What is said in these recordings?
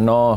9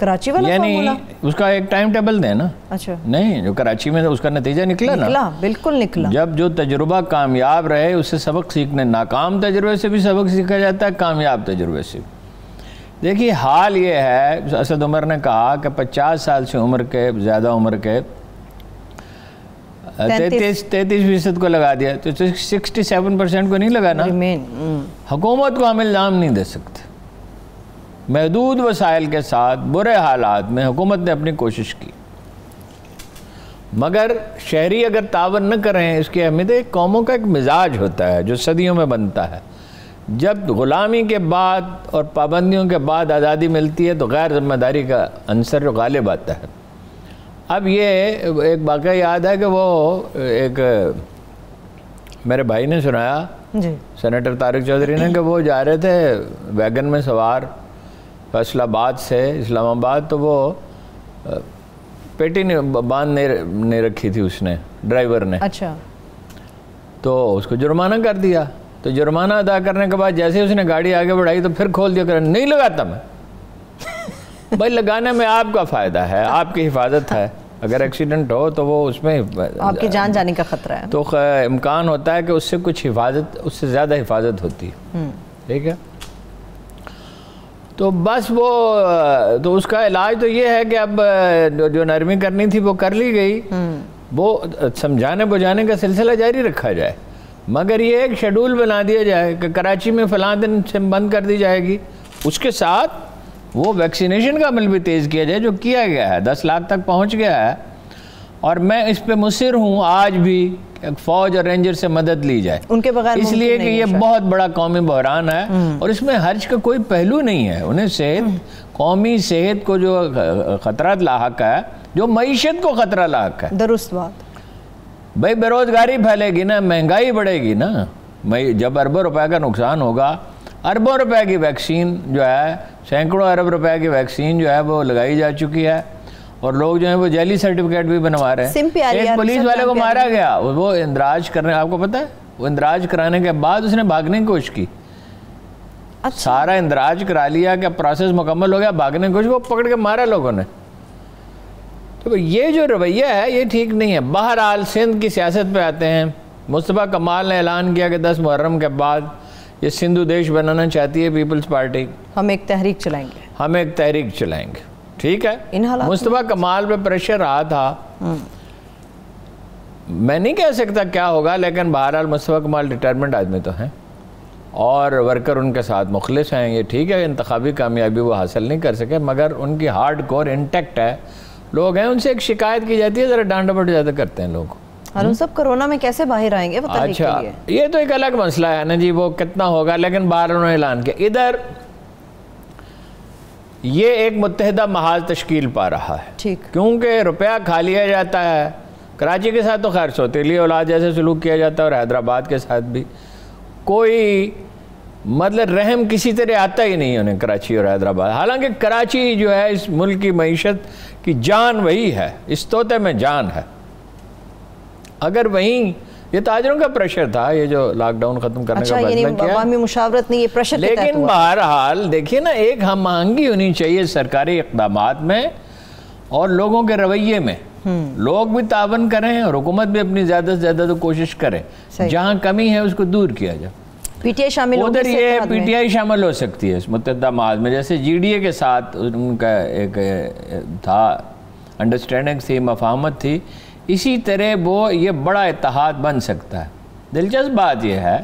کراچی والا یعنی اس کا ایک ٹائم ٹیبل دیں نا. اچھا نہیں, جو کراچی میں اس کا نتیجہ نکلا نا, بالکل نکلا. جب جو تجربہ کامیاب رہے اس سے سبق سیکھنے, ناکام تجربے سے بھی سبق سیکھا جاتا ہے, کامیاب تجربے سے. دیکھیے حال یہ ہے, اسد عمر نے کہا کہ 50 سال سے عمر کے, زیادہ عمر کے 33% کو لگا دیا, تو 67% کو نہیں لگا نا. حکومت کو ہم الزام نہیں دے سکتے. محدود وسائل کے ساتھ برے حالات میں حکومت نے اپنی کوشش کی, مگر شہری اگر تعاون نہ کریں, اس کی اہمیت ہے. قوموں کا ایک مزاج ہوتا ہے جو صدیوں میں بنتا ہے. جب غلامی کے بعد اور پابندیوں کے بعد آزادی ملتی ہے تو غیر ذمہ داری کا عنصر جو غالب آتا ہے. اب یہ ایک واقعہ یاد ہے کہ وہ ایک میرے بھائی نے سنایا, سینیٹر طارق چودھری نے, کہ وہ جا رہے تھے ویگن میں سوار فیصل آباد سے اسلام آباد, تو وہ پیٹی باندھ نہیں رکھی تھی اس نے, ڈرائیور نے. اچھا. تو اس کو جرمانہ کر دیا. تو جرمانہ ادا کرنے کے بعد جیسے اس نے گاڑی آگے بڑھائی تو پھر کھول دیا, کہ نہیں لگاتا میں. بھائی لگانے میں آپ کا فائدہ ہے, آپ کی حفاظت ہے. اگر ایکسیڈنٹ ہو تو وہ اس میں آپ کی جان جانے کا خطرہ ہے, تو امکان ہوتا ہے کہ اس سے کچھ حفاظت, اس سے زیادہ حفاظت ہوتی ہے. ٹھیک ہے. تو بس وہ, تو اس کا علاج تو یہ ہے کہ اب جو نرمی کرنی تھی وہ کر لی گئی, وہ سمجھانے بجھانے کا سلسلہ جاری رکھا جائے, مگر یہ ایک شیڈول بنا دیا جائے کہ کراچی میں فلاں دن سے بند کر دی جائے گی. اس کے ساتھ وہ ویکسینیشن کا عمل بھی تیز کیا جائے جو کیا گیا ہے, 10 لاکھ تک پہنچ گیا ہے. اور میں اس پہ مصر ہوں آج بھی فوج اور رینجر سے مدد لی جائے, ان کے بغیر, اس لیے کہ یہ بہت بڑا قومی بحران ہے اور اس میں حرج کا کوئی پہلو نہیں ہے. انہیں صحت, قومی صحت کو جو خطرہ لاحق ہے, جو معیشت کو خطرہ لاحق ہے. درست بات. بھائی بے روزگاری پھیلے گی نا, مہنگائی بڑھے گی نا, جب اربوں روپے کا نقصان ہوگا. اربوں روپے کی ویکسین جو ہے, سینکڑوں ارب روپے کی ویکسین جو ہے وہ لگائی جا چکی ہے, اور لوگ جو ہیں وہ جعلی سرٹیفکیٹ بھی بنوا رہے ہیں. ایک پولیس والے کو مارا گیا, وہ اندراج کرنے, آپ کو پتہ ہے, وہ اندراج کرانے کے بعد اس نے بھاگنے کی کوشش کی. سارا اندراج کرا لیا کہ پروسیس مکمل ہو گیا, بھاگنے کی کوشش, وہ پکڑ کے مارا لوگوں نے. تو یہ جو رویہ ہے یہ ٹھیک نہیں ہے. بہرحال سندھ کی سیاست پہ آتے ہیں. مصطفیٰ کمال نے اعلان کیا کہ 10 محرم کے بعد یہ سندھو دیش بنانا چاہتی ہے پیپلز پارٹی, ہم ایک تحریک چلائیں گے, ہم ایک تحریک چلائیں گے. ٹھیک ہے. مصطفیٰ کمال پہ پریشر رہا تھا, میں نہیں کہہ سکتا کیا ہوگا, لیکن بہرحال مصطفیٰ کمال ڈٹرمنٹ آدمی تو ہیں اور ورکر ان کے ساتھ مخلص ہیں. یہ ٹھیک ہے, انتخابی کامیابی وہ حاصل نہیں کر سکے, مگر ان کی ہارڈ کور انٹیکٹ ہے. لوگ ہیں, ان سے ایک شکایت کی جاتی ہے, ذرا ڈانٹ ڈپٹ زیادہ کرتے ہیں لوگ. ہارون صاحب کرونا میں کیسے باہر آئیں گے؟ اچھا, یہ تو ایک الگ مسئلہ ہے نا جی, وہ کتنا ہوگا, لیکن باہر انہوں نے اعلان کیا. ادھر یہ ایک متحدہ محاذ تشکیل پا رہا ہے, کیونکہ روپیہ کھا لیا جاتا ہے. کراچی کے ساتھ تو خیر سوتیلی اولاد جیسے سلوک کیا جاتا ہے, اور حیدرآباد کے ساتھ بھی کوئی مطلب رحم کسی طرح آتا ہی نہیں انہیں, کراچی اور حیدرآباد. حالانکہ کراچی جو ہے اس ملک کی معیشت کی جان وہی ہے, اس طوطے میں جان ہے. اگر وہیں یہ تاجروں کا پریشر تھا, یہ جو لاک ڈاؤن ختم کرنے کا فیصلہ کیا, عوامی مشاورت نہیں, یہ پریشر لیکن بہرحال دیکھیے نا, ایک ہم آہنگی ہونی چاہیے سرکاری اقدامات میں اور لوگوں کے رویے میں. لوگ بھی تعاون کریں اور حکومت بھی اپنی زیادہ سے زیادہ تو کوشش کرے, جہاں کمی ہے اس کو دور کیا جائے. پی ٹی آئی شامل ادھر یہ پی ٹی آئی شامل ہو سکتی ہے اس متحدہ محاذ میں, جیسے جی ڈی اے کے ساتھ ان کا ایک تھا انڈرسٹینڈنگ تھی, مفاہمت تھی, اسی طرح وہ یہ بڑا اتحاد بن سکتا ہے. دلچسپ بات یہ ہے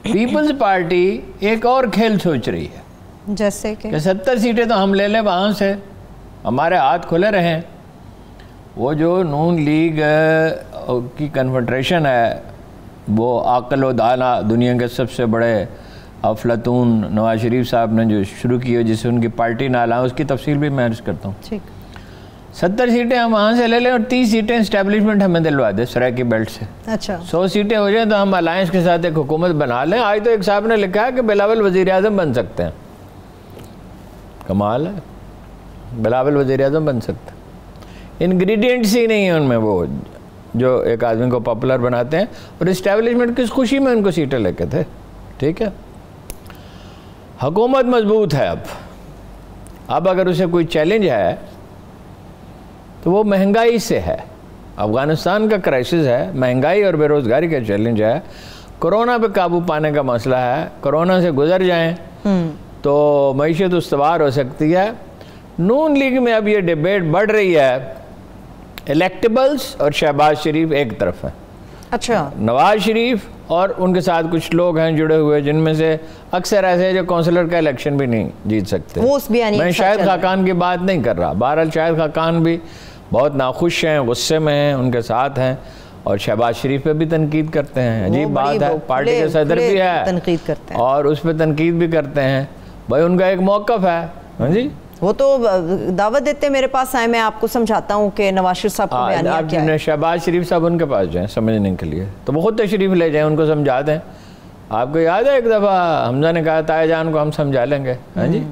پیپلز پارٹی ایک اور کھیل سوچ رہی ہے, جیسے کہ 70 سیٹیں تو ہم لے لیں وہاں سے, ہمارے ہاتھ کھلے رہیں. وہ جو نون لیگ کی کنفیڈریشن ہے, وہ عاقل و دانا دنیا کے سب سے بڑے افلاطون نواز شریف صاحب نے جو شروع کی ہے, جس سے ان کی پارٹی نہ لائیں, اس کی تفصیل بھی میں عرض کرتا ہوں. 70 سیٹیں ہم وہاں سے لے لیں اور 30 سیٹیں اسٹیبلشمنٹ ہمیں دلوا دیں سرائکی بیلٹ سے. اچھا, 100 سیٹیں ہو جائیں تو ہم الائنس کے ساتھ ایک حکومت بنا لیں. آج تو ایک صاحب نے لکھا ہے کہ بلاول وزیر اعظم بن سکتے ہیں. کمال ہے, بلاول وزیر اعظم بن سکتے ہیں. انگریڈینٹس ہی نہیں ہیں ان میں وہ جو ایک آدمی کو پاپولر بناتے ہیں, اور اسٹیبلشمنٹ کس خوشی میں ان کو سیٹیں لے کے تھے. ٹھیک ہے, حکومت مضبوط ہے اب, اب اگر اسے کوئی چیلنج ہے تو وہ مہنگائی سے ہے. افغانستان کا کرائسس ہے, مہنگائی اور بے روزگاری کا چیلنج ہے, کرونا پہ قابو پانے کا مسئلہ ہے. کرونا سے گزر جائیں تو معیشت استوار ہو سکتی ہے. نون لیگ میں اب یہ ڈیبیٹ بڑھ رہی ہے, الیکٹیبلز اور شہباز شریف ایک طرف ہے. اچھا, نواز شریف اور ان کے ساتھ کچھ لوگ ہیں جڑے ہوئے, جن میں سے اکثر ایسے ہیں جو کونسلر کا الیکشن بھی نہیں جیت سکتے. میں شاہد خاقان کی بات نہیں کر رہا. بہرحال شاہد خاقان بھی بہت ناخوش ہیں, غصے میں ہیں, ان کے ساتھ ہیں, اور شہباز شریف پہ بھی تنقید کرتے ہیں. عجیب بات ہے, پارٹی کے صدر بھی ہے تنقید کرتے ہیں اور اس پہ تنقید بھی کرتے ہیں. بھائی ان کا ایک موقف ہے. ہاں جی, وہ تو دعوت دیتے ہیں میرے پاس آئے, میں آپ کو سمجھاتا ہوں کہ نواز شریف صاحب کو بیانیہ کیا ہے. شہباز شریف صاحب ان کے پاس جائیں سمجھنے کے لیے, تو وہ خود تشریف لے جائیں, ان کو سمجھا دیں. آپ کو یاد ہے ایک دفعہ حمزہ نے کہا تایا جان کو ہم سمجھا لیں گے. ہاں جی,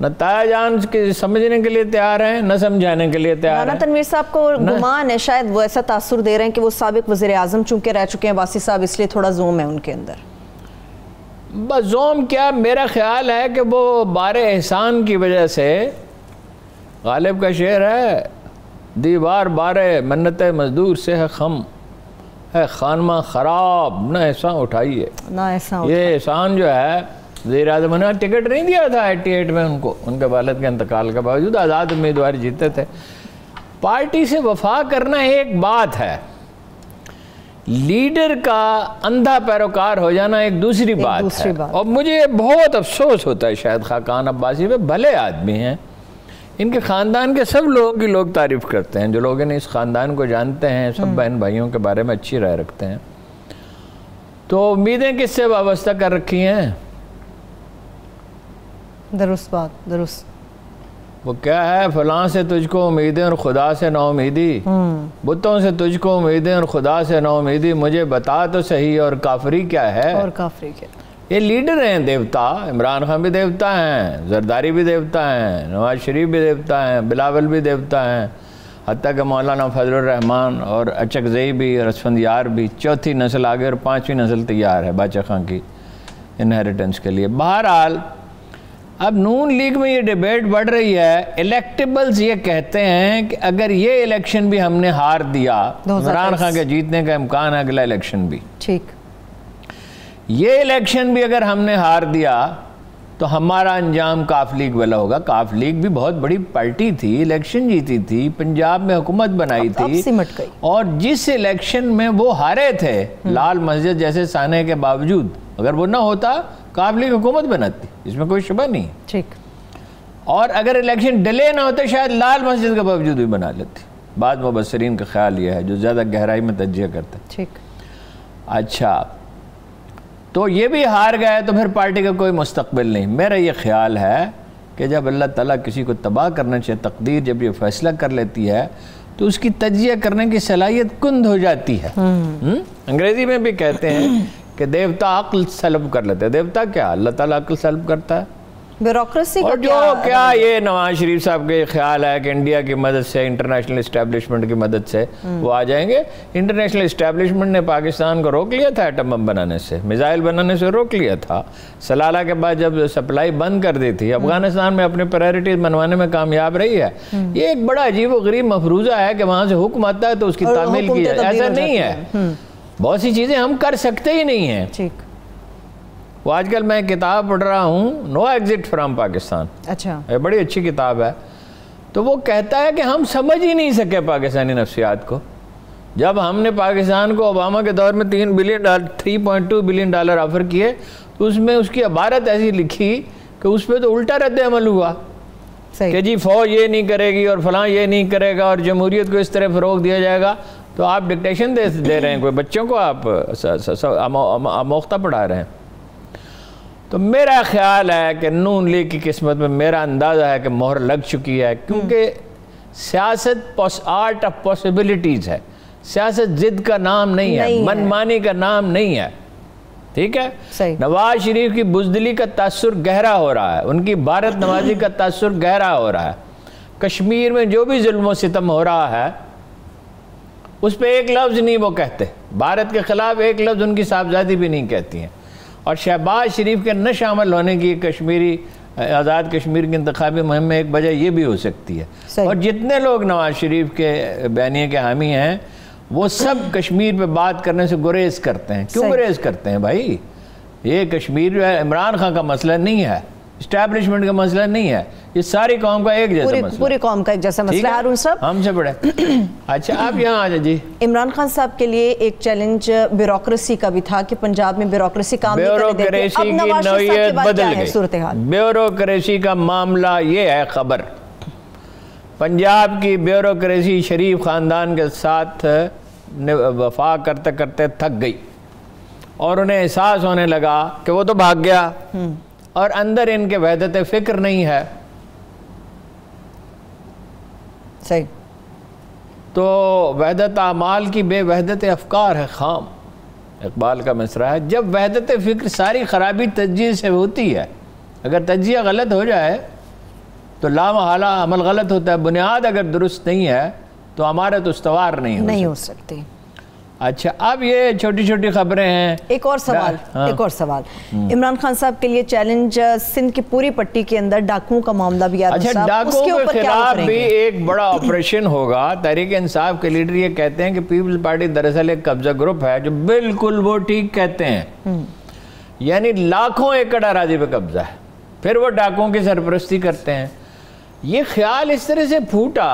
نہ تایا جان سمجھنے کے لیے تیار ہیں نہ سمجھانے کے لیے تیار ہیں. رانا تنویر صاحب کو گمان ہے شاید وہ ایسا تاثر دے رہے ہیں کہ وہ سابق وزیر اعظم چونکہ رہ چکے ہیں واسی صاحب, اس لیے تھوڑا زوم ہے ان کے اندر. بس زوم کیا, میرا خیال ہے کہ وہ بار احسان کی وجہ سے, غالب کا شعر ہے, دیوار بارے منت مزدور سے ہے خم, ہے خانمہ خراب نہ احسان اٹھائیے. یہ احسان جو ہے, وزیر اعظم نے ٹکٹ نہیں دیا تھا 88 میں ان کو, ان کے والد کے انتقال کے باوجود آزاد امیدوار جیتے تھے. پارٹی سے وفا کرنا ایک بات ہے, لیڈر کا اندھا پیروکار ہو جانا ایک دوسری بات ہے. اور مجھے بہت افسوس ہوتا ہے شاہد خاقان عباسی پہ. بھلے آدمی ہیں, ان کے خاندان کے سب لوگوں کی لوگ تعریف کرتے ہیں, جو لوگ انہیں اس خاندان کو جانتے ہیں, سب بہن بھائیوں کے بارے میں اچھی رائے رکھتے ہیں. تو امیدیں کس سے وابستہ کر رکھی ہیں؟ درست بات, درست. وہ کیا ہے, فلاں سے تجھ کو امیدیں اور خدا سے نا امیدی, بتوں سے تجھ کو امیدیں اور خدا سے نا امیدی, مجھے بتا تو صحیح اور کافری کیا ہے. اور کافری کیا؟ یہ لیڈر ہیں دیوتا. عمران خان بھی دیوتا ہیں, زرداری بھی دیوتا ہیں, نواز شریف بھی دیوتا ہیں, بلاول بھی دیوتا ہیں, حتیٰ کہ مولانا فضل الرحمان اور اچکزئی بھی اور اسفندیار بھی. چوتھی نسل آگے اور پانچویں نسل تیار ہے باچا خان کی انہیریٹنس کے لیے. بہرحال اب نون لیگ میں یہ ڈیبیٹ بڑھ رہی ہے. الیکٹیبلز یہ کہتے ہیں کہ اگر یہ الیکشن بھی ہم نے ہار دیا, عمران خان کے جیتنے کا امکان ہے اگلا الیکشن بھی, ٹھیک, یہ الیکشن بھی اگر ہم نے ہار دیا تو ہمارا انجام کاف لیگ والا ہوگا. کاف لیگ بھی بہت بڑی پارٹی تھی, الیکشن جیتی تھی, پنجاب میں حکومت بنائی تھی, اور جس الیکشن میں وہ ہارے تھے لال مسجد جیسے سانے کے باوجود, اگر وہ نہ ہوتا کاف لیگ حکومت بناتی, اس میں کوئی شبہ نہیں. ٹھیک, اور اگر الیکشن ڈیلے نہ ہوتے شاید لال مسجد کے باوجود بھی بنا لیتی. بعض مبصرین کا خیال یہ ہے جو زیادہ گہرائی میں تجزیہ کرتے. ٹھیک, اچھا, تو یہ بھی ہار گئے تو پھر پارٹی کا کوئی مستقبل نہیں. میرا یہ خیال ہے کہ جب اللہ تعالیٰ کسی کو تباہ کرنا چاہے, تقدیر جب یہ فیصلہ کر لیتی ہے تو اس کی تجزیہ کرنے کی صلاحیت کند ہو جاتی ہے. انگریزی میں بھی کہتے ہیں کہ دیوتا عقل سلب کر لیتے ہیں. دیوتا کیا, اللہ تعالیٰ عقل سلب کرتا ہے. بیوروکریسی اور جو کیا یہ نواز شریف صاحب کے خیال ہے کہ انڈیا کی مدد سے, انٹرنیشنل اسٹیبلشمنٹ کی مدد سے وہ آ جائیں گے. انٹرنیشنل اسٹیبلشمنٹ نے پاکستان کو روک لیا تھا ایٹم بم بنانے سے, میزائل بنانے سے روک لیا تھا. سلالہ کے بعد جب سپلائی بند کر دی تھی, افغانستان میں اپنے پرائرٹیز بنوانے میں کامیاب رہی ہے. یہ ایک بڑا عجیب و غریب مفروضہ ہے کہ وہاں سے حکم آتا ہے تو اس کی تعمیل کی جائے. ایسا نہیں ہے, بہت سی چیزیں ہم کر سکتے ہی نہیں ہیں. ٹھیک, وہ آج کل میں کتاب پڑھ رہا ہوں, نو ایگزٹ فرام پاکستان. اچھا, یہ بڑی اچھی کتاب ہے. تو وہ کہتا ہے کہ ہم سمجھ ہی نہیں سکے پاکستانی نفسیات کو. جب ہم نے پاکستان کو اوباما کے دور میں $3.2 بلین آفر کیے تو اس میں اس کی عبارت ایسی لکھی کہ اس پہ تو الٹا رد عمل ہوا کہ جی فوج یہ نہیں کرے گی اور فلاں یہ نہیں کرے گا اور جمہوریت کو اس طرح فروغ دیا جائے گا. تو آپ ڈکٹیشن دے رہے ہیں, کوئی بچوں کو آپ آموختہ پڑھا رہے ہیں. تو میرا خیال ہے کہ نون لیگ کی قسمت میں میرا اندازہ ہے کہ مہر لگ چکی ہے, کیونکہ سیاست آرٹ آف پاسبلٹیز ہے. سیاست ضد کا نام نہیں ہے, من مانی کا نام نہیں ہے. ٹھیک ہے, نواز شریف کی بزدلی کا تاثر گہرا ہو رہا ہے, ان کی بھارت نوازی کا تاثر گہرا ہو رہا ہے. کشمیر میں جو بھی ظلم و ستم ہو رہا ہے اس پہ ایک لفظ نہیں وہ کہتے, بھارت کے خلاف ایک لفظ ان کی صاحبزادی بھی نہیں کہتی ہیں. اور شہباز شریف کے نہ شامل ہونے کی کشمیری آزاد کشمیر کی انتخابی مہم میں ایک وجہ یہ بھی ہو سکتی ہے۔ اور جتنے لوگ نواز شریف کے بیانیے کے حامی ہیں وہ سب کشمیر پہ بات کرنے سے گریز کرتے ہیں۔ کیوں گریز کرتے ہیں بھائی؟ یہ کشمیر جو ہے عمران خان کا مسئلہ نہیں ہے، اسٹیبلشمنٹ کا مسئلہ نہیں ہے، یہ ساری قوم کا ایک جیسا مسئلہ، پوری قوم کا ایک جیسا مسئلہ ہے۔ ہارون صاحب ہم سے بڑے اچھا آپ یہاں آ جائیں جی۔ عمران خان صاحب کے لیے ایک چیلنج بیوروکریسی کا بھی تھا کہ پنجاب میں بیوروکریسی کام نہیں کرنے دیتی، اب نواز شریف صاحب کے بعد کیا ہے صورتحال؟ بیوروکریسی کا معاملہ یہ ہے، خبر پنجاب کی بیوروکریسی شریف خاندان کے ساتھ وفا کرتے کرتے تھک گئی اور انہیں احساس ہونے لگا کہ وہ تو بھاگ گیا اور اندر ان کے وحدت فکر نہیں ہے۔ صحیح۔ تو وحدت اعمال کی بے وحدت افکار ہے خام، اقبال کا مصرع ہے۔ جب وحدت فکر ساری خرابی تجزیے سے ہوتی ہے، اگر تجزیہ غلط ہو جائے تو لامحالہ عمل غلط ہوتا ہے۔ بنیاد اگر درست نہیں ہے تو عمارت استوار نہیں ہو سکتی۔ اچھا اب یہ چھوٹی چھوٹی خبریں ہیں۔ ایک اور سوال عمران خان صاحب کے لیے چیلنج، سندھ کی پوری پٹی کے اندر ڈاکوؤں کا معاملہ بھی اچھا ڈاکوؤں کے خلاف بھی ایک بڑا آپریشن ہوگا۔ تحریک انصاف کے لیڈر یہ کہتے ہیں کہ پیپلز پارٹی دراصل ایک قبضہ گروپ ہے، جو بالکل وہ ٹھیک کہتے ہیں، یعنی لاکھوں ایکڑ اراضی پہ قبضہ ہے، پھر وہ ڈاکوؤں کی سرپرستی کرتے ہیں۔ یہ خیال اس طرح سے پھوٹا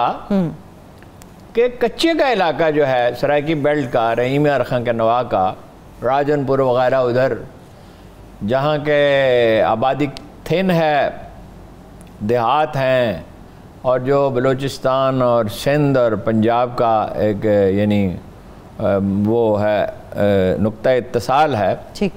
کہ کچے کا علاقہ جو ہے سرائکی بیلٹ کا، رحیم یار خان کے نواح کا، راجن پور وغیرہ ادھر جہاں کے آبادی تھن ہے، دیہات ہیں، اور جو بلوچستان اور سندھ اور پنجاب کا ایک یعنی وہ ہے نقطہ اتصال ہے، ٹھیک،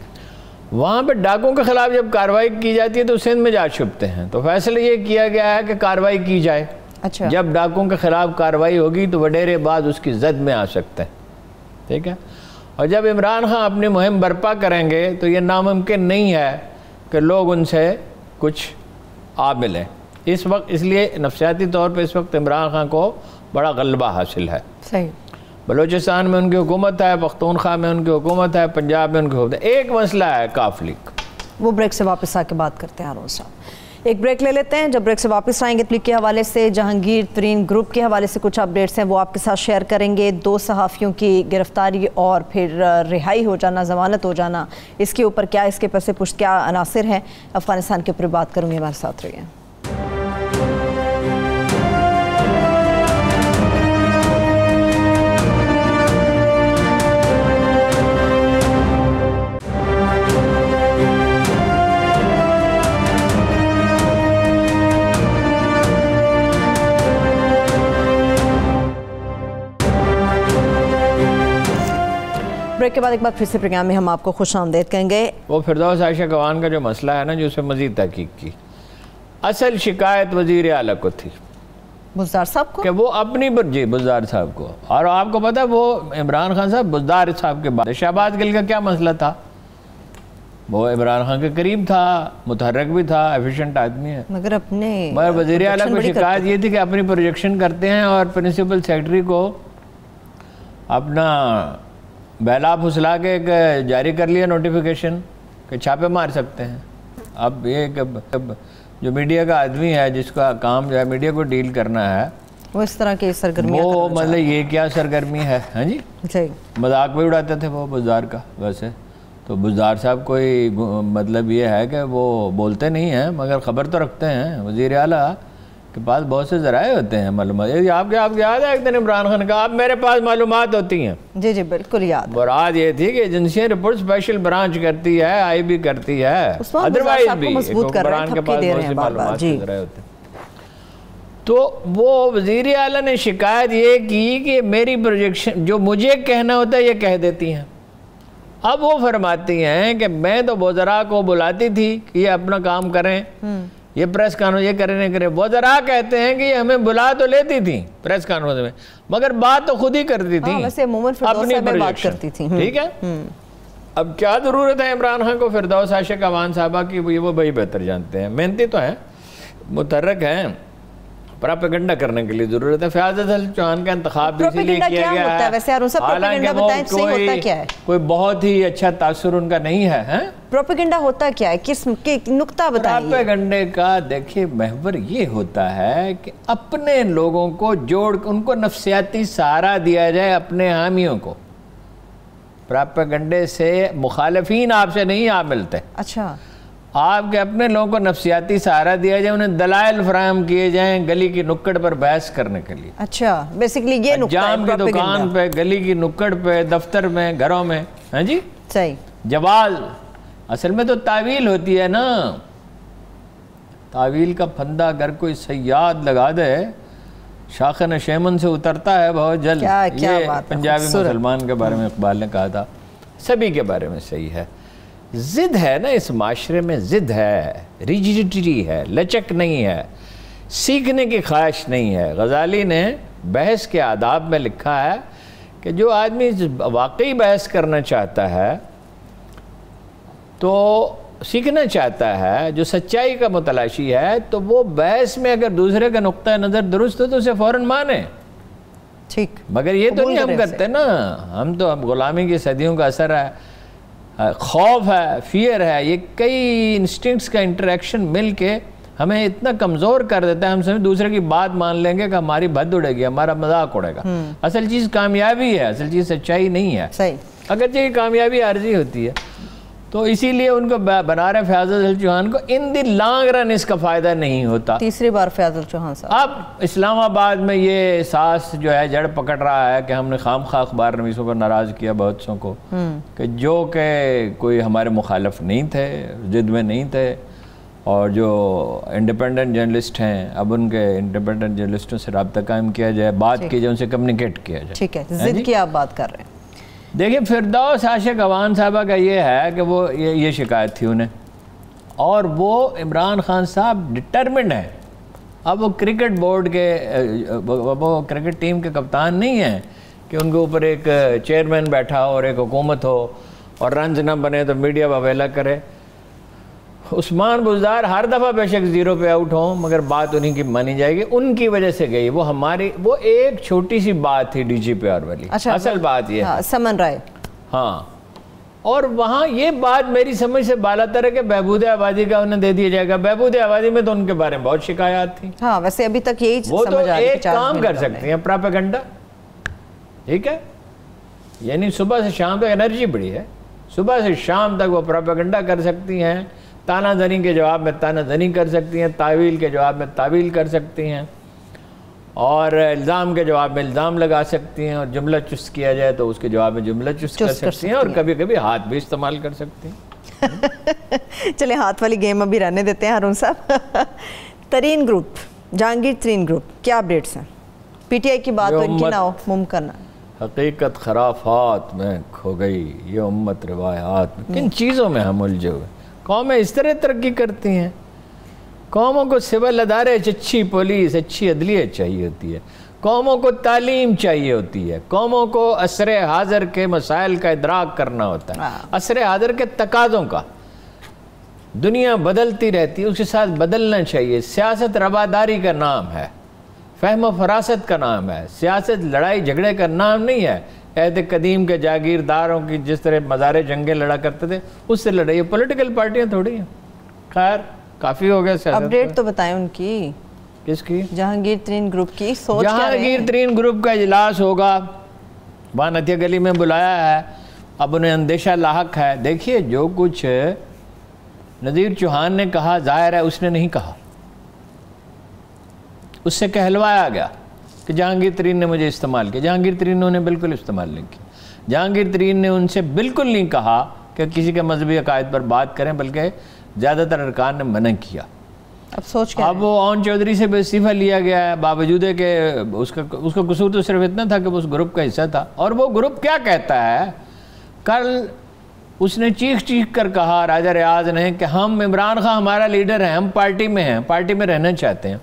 وہاں پہ ڈاکوں کے خلاف جب کارروائی کی جاتی ہے تو سندھ میں جا چھپتے ہیں۔ تو فیصلہ یہ کیا گیا ہے کہ کارروائی کی جائے۔ اچھا، جب ڈاکوں کے خلاف کارروائی ہوگی تو وڈیرے بعد اس کی زد میں آ سکتے ہیں، ٹھیک ہے۔ اور جب عمران خان اپنی مہم برپا کریں گے تو یہ ناممکن نہیں ہے کہ لوگ ان سے کچھ آ ملیں۔ اس وقت اس لیے نفسیاتی طور پہ اس وقت عمران خان کو بڑا غلبہ حاصل ہے۔ صحیح۔ بلوچستان میں ان کی حکومت ہے، پختونخوا میں ان کی حکومت ہے، پنجاب میں ان کی حکومت ہے۔ ایک مسئلہ ہے کاف لیگ، وہ بریک سے واپس آ کے بات کرتے ہیں۔ ہارون صاحب ایک بریک لے لیتے ہیں، جب بریک سے واپس آئیں گے لیگ کے حوالے سے، جہانگیر ترین گروپ کے حوالے سے کچھ اپڈیٹس ہیں وہ آپ کے ساتھ شیئر کریں گے۔ 2 صحافیوں کی گرفتاری اور پھر رہائی ہو جانا، ضمانت ہو جانا، اس کے اوپر کیا، اس کے پس پشت کیا عناصر ہیں، افغانستان کے اوپر بات کروں گی، ہمارے ساتھ رہیے۔ بریک کے بعد ایک بار پھر سے پروگرام میں ہم آپ کو خوش آمدید کہیں گے۔ وہ فردوس عائشہ گوان کا جو مسئلہ ہے نا، جو اس پہ مزید تحقیق کی، اصل شکایت وزیر اعلیٰ کو تھی، بزدار صاحب کو، کہ وہ اپنی جی بزدار صاحب کو، اور آپ کو پتہ وہ عمران خان صاحب بزدار صاحب کے بعد شہباز گل کا کیا مسئلہ تھا؟ وہ عمران خان کے قریب تھا، متحرک بھی تھا، ایفیشنٹ آدمی ہے، مگر وزیر اعلیٰ کو شکایت یہ تھی کہ اپنی پروجیکشن کرتے ہیں اور پرنسپل سیکرٹری کو اپنا بیلا پھسلا کے ایک جاری کر لیا نوٹیفیکیشن کہ چھاپے مار سکتے ہیں۔ اب یہ جو میڈیا کا آدمی ہے جس کا کام جو ہے میڈیا کو ڈیل کرنا ہے، وہ اس طرح کی سرگرمیاں وہ مطلب یہ کیا سرگرمی ہے؟ ہاں جی، مذاق بھی اڑاتے تھے وہ بزدار کا۔ ویسے تو بزدار صاحب کوئی مطلب یہ ہے کہ وہ بولتے نہیں ہیں مگر خبر تو رکھتے ہیں۔ وزیر اعلیٰ کے پاس بہت سے ذرائع ہوتے ہیں معلومات۔ آپ یاد ہے ایک دن عمران خان کا، اب میرے پاس معلومات ہوتی ہیں۔ جی جی بالکل یاد۔ مراد یہ تھی کہ ایجنسیاں رپورٹ اسپیشل برانچ کرتی ہے، آئی بھی کرتی ہے، ادروائز بھی عمران کے پاس بہت سے معلومات کے ذرائع ہوتے ہیں۔ تو وہ وزیر اعلیٰ نے شکایت یہ کی کہ میری پروجیکشن جو مجھے کہنا ہوتا ہے یہ کہہ دیتی ہیں۔ اب وہ فرماتی ہیں کہ میں تو وزراء کو بلاتی تھی کہ یہ اپنا کام کریں، یہ پریس کانفرنس یہ کریں نہیں کریں۔ وزراء کہتے ہیں کہ یہ ہمیں بلا تو لیتی تھی پریس کانفرنس میں، مگر بات تو خود ہی کرتی تھی، اپنی پروجیکشن، ٹھیک ہے۔ اب کیا ضرورت ہے عمران خان کو فردوس عائشہ گوان صاحبہ کی؟ وہ بھائی بہتر جانتے ہیں، محنتی تو ہیں، متحرک ہیں، پراپیگنڈا کرنے کے لیے ضرورت ہے. فیاض حسن چوہان کا انتخاب بھی اسی لیے کیا گیا ہے. ویسے ہارون صاحب پروپیگنڈا بتائیں صحیح ہوتا کیا ہے؟ کوئی بہت ہی اچھا تاثر ان کا نہیں ہے. پروپیگنڈا ہوتا کیا ہے؟ کس نقطہ بتائیں. پروپیگنڈے کا دیکھیے محور یہ ہوتا ہے کہ اپنے لوگوں کو جوڑ ان کو نفسیاتی سہارا دیا جائے اپنے حامیوں کو. پروپیگنڈے سے مخالفین آپ سے نہیں آپ ملتے. اچھا آپ کے اپنے لوگوں کو نفسیاتی سہارا دیا جائے, انہیں دلائل فراہم کیے جائیں گلی کی نکڑ پر بحث کرنے کے لیے. اچھا بیسیکلی یہ نقطہ ہے جام کی دکان پہ, گلی کی نکڑ پہ, دفتر میں, گھروں میں. ہاں جی صحیح. جواز اصل میں تو تعویل ہوتی ہے نا. تعویل کا پھندہ اگر کوئی صیاد لگا دے شاخ نشیمن سے اترتا ہے بہت جلد. یہ پنجابی مسلمان کے بارے میں اقبال نے کہا تھا, سبھی کے بارے میں صحیح ہے. ضد ہے نا اس معاشرے میں, ضد ہے, ریجیڈیٹی ہے, لچک نہیں ہے, سیکھنے کی خواہش نہیں ہے. غزالی نے بحث کے آداب میں لکھا ہے کہ جو آدمی واقعی بحث کرنا چاہتا ہے تو سیکھنا چاہتا ہے, جو سچائی کا متلاشی ہے, تو وہ بحث میں اگر دوسرے کا نقطہ نظر درست ہو تو اسے فوراً مانے. ٹھیک. مگر یہ تو نہیں ہم کرتے نا. ہم تو غلامی کی صدیوں کا اثر ہے, خوف ہے, فیئر ہے, یہ کئی انسٹنکٹس کا انٹریکشن مل کے ہمیں اتنا کمزور کر دیتا ہے. ہم سب دوسرے کی بات مان لیں گے کہ ہماری بد اڑے گی, ہمارا مذاق اڑے گا. اصل چیز کامیابی ہے, اصل چیز سچائی نہیں ہے. صحیح. اگرچہ یہ کامیابی عارضی ہوتی ہے, تو اسی لیے ان کو بنا رہے فیاض حسن چوہان کو. ان دی لانگ رن اس کا فائدہ نہیں ہوتا. تیسری بار فیاض حسن چوہان صاحب. اب اسلام آباد میں یہ احساس جو ہے جڑ پکڑ رہا ہے کہ ہم نے خام خواہ اخبار نویسوں کو ناراض کیا بہت سوں کو, کہ جو کہ کوئی ہمارے مخالف نہیں تھے, ضد میں نہیں تھے, اور جو انڈیپینڈنٹ جرنلسٹ ہیں اب ان کے انڈیپینڈنٹ جرنلسٹوں سے رابطہ قائم کیا جائے, بات کی جائے, ان سے کمیونیکیٹ کیا جائے. ٹھیک ہے, ضد کی آپ بات کر رہے ہیں. دیکھیں فردوس عاشق عوان صاحبہ کا یہ ہے کہ وہ یہ شکایت تھی انہیں, اور وہ عمران خان صاحب ڈٹرمنڈ ہیں. اب وہ کرکٹ بورڈ کے, وہ کرکٹ ٹیم کے کپتان نہیں ہیں کہ ان کے اوپر ایک چیئرمین بیٹھا ہو اور ایک حکومت ہو اور رنز نہ بنے تو میڈیا واویلا کرے. عثمان بزدار ہر دفعہ بے شک زیرو پہ آؤٹ ہوں مگر بات انہی کی مانی جائے گی, ان کی وجہ سے گئی. وہ ہماری وہ ایک چھوٹی سی بات تھی ڈی جی پی آر والی. اصل بات یہ ہے سمن رائے. ہاں, اور وہاں یہ بات میری سمجھ سے بالا تر ہے کہ بہبود آبادی کا انہیں دے دیا جائے گا. بہبود آبادی میں تو ان کے بارے میں بہت شکایات تھیں. ہاں ویسے ابھی تک یہی وہ تو ایک کام کر سکتی ہیں, پراپیگنڈا. ٹھیک ہے, یعنی صبح سے شام تک انرجی بڑی ہے, صبح سے شام تک وہ پراپیگنڈا کر سکتی ہیں. تانہ زنی کے جواب میں تانہ زنی کر سکتی ہیں, تعویل کے جواب میں تعویل کر سکتی ہیں, اور الزام کے جواب میں الزام لگا سکتی ہیں, اور جملہ چست کیا جائے تو اس کے جواب میں جملہ چست کر سکتی ہیں, اور کبھی کبھی ہاتھ بھی استعمال کر سکتی ہیں. چلیں ہاتھ والی گیم ابھی رہنے دیتے ہیں ہارون صاحب. ترین گروپ, جہانگیر ترین گروپ, کیا اپڈیٹس ہیں؟ پی ٹی آئی کی بات تو ان کی نہ ہو, ممکن ہے. حقیقت خرافات میں کھو گئی, یہ امت روایات میں. کن چیزوں میں ہم الجھے ہوئے. قومیں اس طرح ترقی کرتی ہیں, قوموں کو سول ادارے, اچھی پولیس, اچھی عدلیہ چاہیے ہوتی ہے, قوموں کو تعلیم چاہیے ہوتی ہے, قوموں کو عصر حاضر کے مسائل کا ادراک کرنا ہوتا ہے, عصر حاضر کے تقاضوں کا. دنیا بدلتی رہتی ہے, اس کے ساتھ بدلنا چاہیے. سیاست رواداری کا نام ہے, فہم و فراست کا نام ہے. سیاست لڑائی جھگڑے کا نام نہیں ہے. عہد قدیم کے جاگیرداروں کی جس طرح مزار جنگیں لڑا کرتے تھے اس سے لڑائی. پولیٹیکل پارٹیاں تھوڑی ہیں. خیر کافی ہو گیا سیاست. اپڈیٹ تو بتائیں ان کی. کس کی؟ جہانگیر ترین گروپ کی. سوچ جہانگیر ترین گروپ کا اجلاس ہوگا, وہاں نتیہ گلی میں بلایا ہے. اب انہیں اندیشہ لاحق ہے. دیکھیے جو کچھ نذیر چوہان نے کہا ظاہر ہے اس نے نہیں کہا, اس سے کہلوایا گیا کہ جہانگیر ترین نے مجھے استعمال کیا. جہانگیر ترین نے انہیں بالکل استعمال نہیں کیا. جہانگیر ترین نے ان سے بالکل نہیں کہا کہ کسی کے مذہبی عقائد پر بات کریں, بلکہ زیادہ تر ارکان نے منع کیا. اب وہ اون چودھری سے بھی استعفیٰ لیا گیا ہے, باوجود ہے کہ اس کا قصور تو صرف اتنا تھا کہ وہ اس گروپ کا حصہ تھا. اور وہ گروپ کیا کہتا ہے, کل اس نے چیخ کر کہا راجہ ریاض نے کہ ہم عمران خان ہمارا لیڈر ہیں, ہم پارٹی میں ہیں, پارٹی میں رہنا چاہتے ہیں,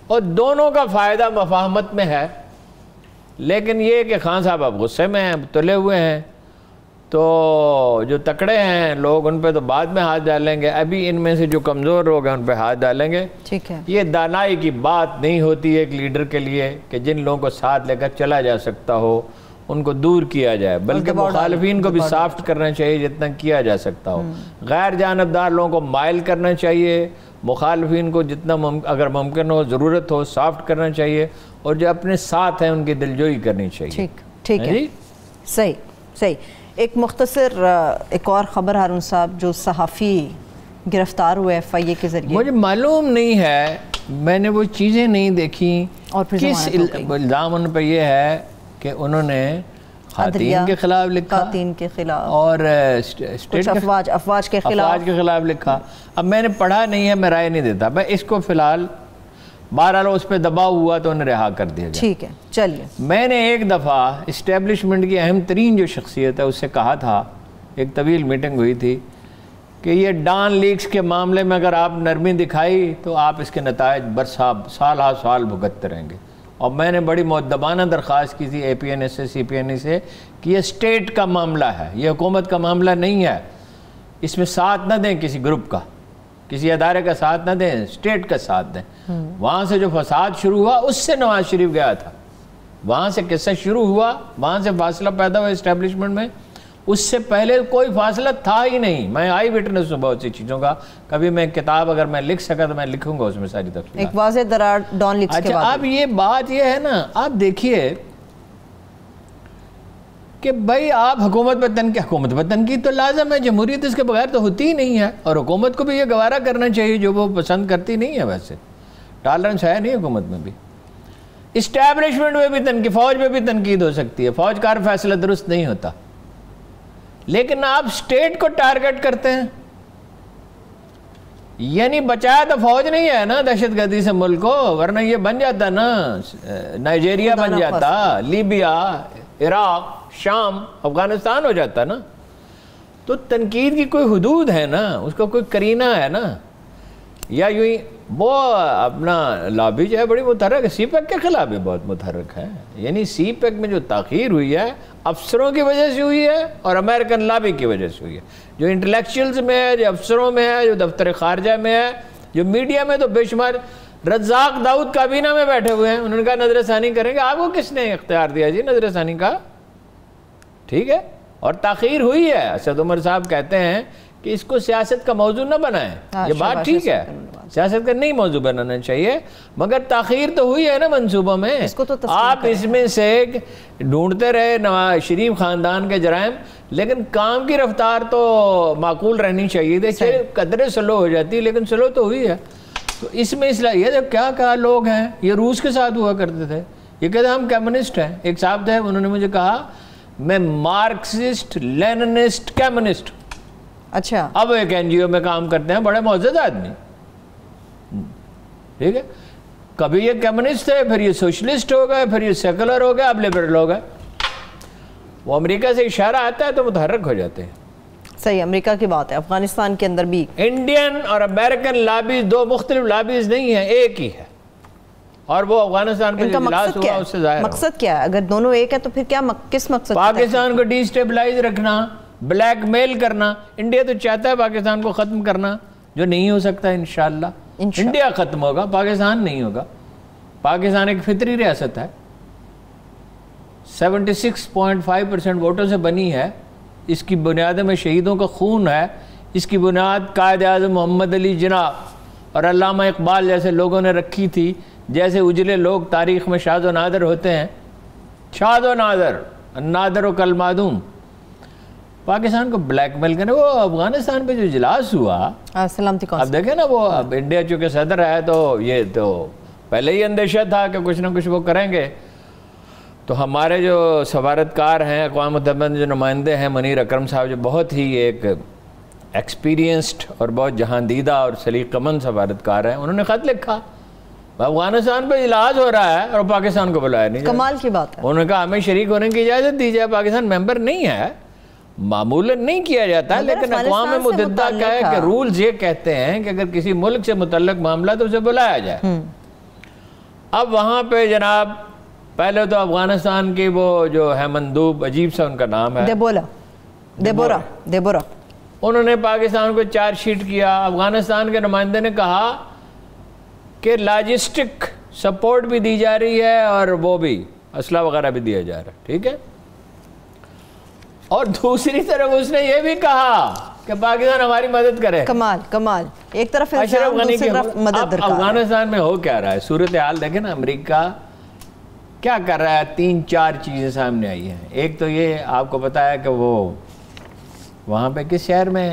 اور دونوں کا فائدہ مفاہمت میں ہے. لیکن یہ کہ خان صاحب اب غصے میں ہیں, تلے ہوئے ہیں, تو جو تکڑے ہیں لوگ ان پہ تو بعد میں ہاتھ ڈالیں گے، ابھی ان میں سے جو کمزور لوگ ہیں ان پہ ہاتھ ڈالیں گے. ٹھیک ہے. یہ دانائی کی بات نہیں ہوتی ہے ایک لیڈر کے لیے کہ جن لوگوں کو ساتھ لے کر چلا جا سکتا ہو ان کو دور کیا جائے، بلکہ مخالفین کو بھی سافٹ کرنا چاہیے جتنا کیا جا سکتا ہو. غیر جانبدار لوگوں کو مائل کرنا چاہیے، مخالفین کو جتنا اگر ممکن ہو ضرورت ہو سافٹ کرنا چاہیے، اور جو اپنے ساتھ ہیں ان کی دلجوئی کرنی چاہیے. ٹھیک ہے. صحیح. ایک مختصر ایک اور خبر ہارون صاحب، جو صحافی گرفتار ہوئے FIA کے ذریعے، مجھے معلوم نہیں ہے، میں نے وہ چیزیں نہیں دیکھیں، اور کس الزام ان پہ یہ ہے کہ انہوں نے خواتین کے خلاف لکھا، خواتین کے خلاف اور افواج کے خلاف لکھا. اب میں نے پڑھا نہیں ہے، میں رائے نہیں دیتا. میں اس کو فی الحال بہرحال اس پہ دباؤ ہوا تو انہیں رہا کر دیا گیا. ٹھیک ہے. چلیے. میں نے ایک دفعہ اسٹیبلشمنٹ کی اہم ترین جو شخصیت ہے اس سے کہا تھا، ایک طویل میٹنگ ہوئی تھی، کہ یہ ڈان لیکس کے معاملے میں اگر آپ نرمی دکھائی تو آپ اس کے نتائج سال ہا سال بھگتتے رہیں گے. اور میں نے بڑی مؤدبانہ درخواست کی تھی APNA سے CPNA سے کہ یہ اسٹیٹ کا معاملہ ہے، یہ حکومت کا معاملہ نہیں ہے، اس میں ساتھ نہ دیں کسی گروپ کا، کسی ادارے کا ساتھ نہ دیں، اسٹیٹ کا ساتھ دیں. وہاں سے جو فساد شروع ہوا اس سے نواز شریف گیا تھا، وہاں سے قصہ شروع ہوا، وہاں سے فاصلہ پیدا ہوا اسٹیبلشمنٹ میں. اس سے پہلے کوئی فاصلہ تھا ہی نہیں. میں آئی وٹنس ہوں بہت سی چیزوں کا. کبھی میں کتاب اگر میں لکھ سکا تو میں لکھوں گا اس میں ساری تفصیلات. ایک واضح درار ڈان لیکس کے بعد. اب یہ بات یہ ہے نا، آپ دیکھیے کہ بھائی آپ حکومت پہ تنقید تو لازم ہے، جمہوریت اس کے بغیر تو ہوتی ہی نہیں ہے، اور حکومت کو بھی یہ گوارا کرنا چاہیے جو وہ پسند کرتی نہیں ہے. ویسے ٹالرنس ہے نہیں حکومت میں بھی، اسٹیبلشمنٹ میں بھی تنقید، فوج میں بھی تنقید ہو سکتی ہے، فوج کا فیصلہ درست نہیں ہوتا، لیکن آپ اسٹیٹ کو ٹارگٹ کرتے ہیں. یعنی بچایا تو فوج نہیں ہے نا دہشت گردی سے ملک کو، ورنہ یہ بن جاتا نا، نائجیریا بن جاتا، لیبیا، عراق، شام، افغانستان ہو جاتا نا. تو تنقید کی کوئی حدود ہے نا، اس کا کوئی کرینہ ہے نا. یا یوں ہی وہ اپنا لابی جو ہے بڑی متحرک ہے، CPEC کے خلاف بھی بہت متحرک ہے. یعنی CPEC میں جو تاخیر ہوئی ہے افسروں کی وجہ سے ہوئی ہے اور امریکن لابی کی وجہ سے ہوئی ہے. جو انٹلیکچوئلز میں ہے، جو افسروں میں ہے، جو دفتر خارجہ میں ہے، جو میڈیا میں تو بے شمار. رزاق داؤد کابینہ میں بیٹھے ہوئے ہیں، انہوں نے کہا نظر ثانی کریں گے. آپ کو کس نے اختیار دیا جی نظر ثانی کا؟ ٹھیک ہے. اور تاخیر ہوئی ہے. اسد عمر صاحب کہتے ہیں کہ اس کو سیاست کا موضوع نہ بنائیں. یہ بات ٹھیک ہے، سیاست کا نہیں موضوع بنانا چاہیے، مگر تاخیر تو ہوئی ہے نا منصوبوں میں. آپ اس میں سے ڈھونڈتے رہے نواز شریف خاندان کے جرائم، لیکن کام کی رفتار تو معقول رہنی چاہیے تھی. قدرے سلو ہو جاتی لیکن سلو تو ہوئی ہے. تو اس میں یہ جو کیا لوگ ہیں، یہ روس کے ساتھ ہوا کرتے تھے، یہ کہتے ہیں ہم کمیونسٹ ہیں. ایک صاحب تھے، انہوں نے مجھے کہا میں مارکسسٹ لیننسٹ کمیونسٹ. اچھا. اب ایک NGO میں کام کرتے ہیں، بڑے معزز آدمی. ٹھیک ہے. کبھی یہ کمیونسٹ تھے، پھر یہ سوشلسٹ ہو گئے، پھر یہ سیکولر ہو گئے، اب لبرل ہو گئے. وہ امریکہ سے اشارہ آتا ہے تو متحرک ہو جاتے ہیں. صحیح. امریکہ کی بات ہے، افغانستان کے اندر بھی انڈین اور امریکن لابیز دو مختلف لابیز نہیں ہیں، ایک ہی ہے. اور وہ افغانستان پہ جو اجلاس ہوا اس سے ظاہر مقصد کیا ہے؟ اگر دونوں ایک ہے تو پھر کیا کس مقصد؟ پاکستان کو ڈی اسٹیبلائز رکھنا، بلیک میل کرنا. انڈیا تو چاہتا ہے پاکستان کو ختم کرنا، جو نہیں ہو سکتا. انشاءاللہ انڈیا ختم ہوگا، پاکستان نہیں ہوگا. پاکستان ایک فطری ریاست ہے، 76.5% ووٹوں سے بنی ہے. اس کی بنیاد میں شہیدوں کا خون ہے. اس کی بنیاد قائد اعظم محمد علی جناح اور علامہ اقبال جیسے لوگوں نے رکھی تھی. جیسے اجلے لوگ تاریخ میں شاذ و نادر ہوتے ہیں، شاذ و نادر، نادر و کل معدوم. پاکستان کو بلیک میل کرنے. وہ افغانستان پہ جو اجلاس ہوا، سلامتی کونسل، اب دیکھیں نا، وہ اب انڈیا چونکہ صدر ہے تو یہ تو پہلے ہی اندیشہ تھا کہ کچھ نہ کچھ وہ کریں گے. تو ہمارے جو سفارتکار ہیں، اقوام متحدہ جو نمائندے ہیں، منیر اکرم صاحب، جو بہت ہی ایک ایکسپیرینسڈ اور بہت جہاندیدہ اور سلیقہ مند سفارتکار ہیں، انہوں نے خط لکھا افغانستان پہ اجلاس ہو رہا ہے اور پاکستان کو بلایا نہیں. کمال کی بات ہے. انہوں نے کہا ہمیں شریک ہونے کی اجازت دی جائے. پاکستان ممبر نہیں ہے، معمولاً نہیں کیا جاتا، لیکن اقوام متحدہ کا ہے کہ رولز یہ کہتے ہیں کہ اگر کسی ملک سے متعلق معاملہ تو اسے بلایا جائے. اب وہاں پہ جناب پہلے تو افغانستان کی وہ جو ہے مندوب، عجیب سا ان کا نام ہے، دیبورا انہوں نے پاکستان کو چارج شیٹ کیا. افغانستان کے نمائندے نے کہا کہ لاجسٹک سپورٹ بھی دی جا رہی ہے اور وہ بھی اسلحہ وغیرہ بھی دیا جا رہا ہے, ٹھیک ہے. اور دوسری طرف اس نے یہ بھی کہا کہ پاکستان ہماری مدد کرے. کمال ایک طرف اشرف غنی کی مدد درکار. افغانستان میں ہو کیا رہا ہے, صورتحال دیکھیں نا. امریکہ کیا کر رہا ہے, 3-4 چیزیں سامنے آئی ہیں. ایک تو یہ آپ کو پتا ہے کہ وہ وہاں پہ کس شہر میں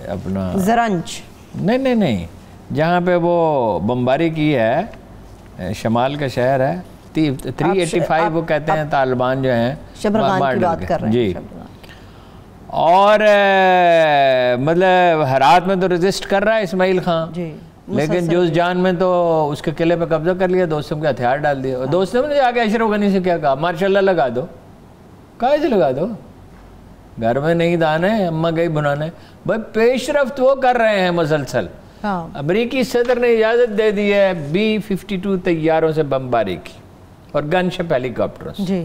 اپنا زرنج, نہیں جہاں پہ وہ بمباری کی ہے, شمال کا شہر ہے, 385 وہ کہتے ہیں طالبان جو ہیں شبرغان کی بات کر رہے ہیں جی. اور مطلب ہرات میں تو ریزسٹ کر رہا ہے اسماعیل خان جی, لیکن جوز جان میں تو اس کے قلعے پہ قبضہ کر لیا, دوستوں کے ہتھیار ڈال دیے. اور دوستوں نے جا کے اشرف غنی سے کیا کہا, ماشاء اللہ لگا دو. کہاں سے لگا دو, گھر میں نہیں دانے, اماں گئی بنانے. بھائی پیش رفت وہ کر رہے ہیں مسلسل. امریکی صدر نے اجازت دے دی ہے B-52 طیاروں سے بمباری کی اور گن شپ ہیلی کاپٹروں سے. جی,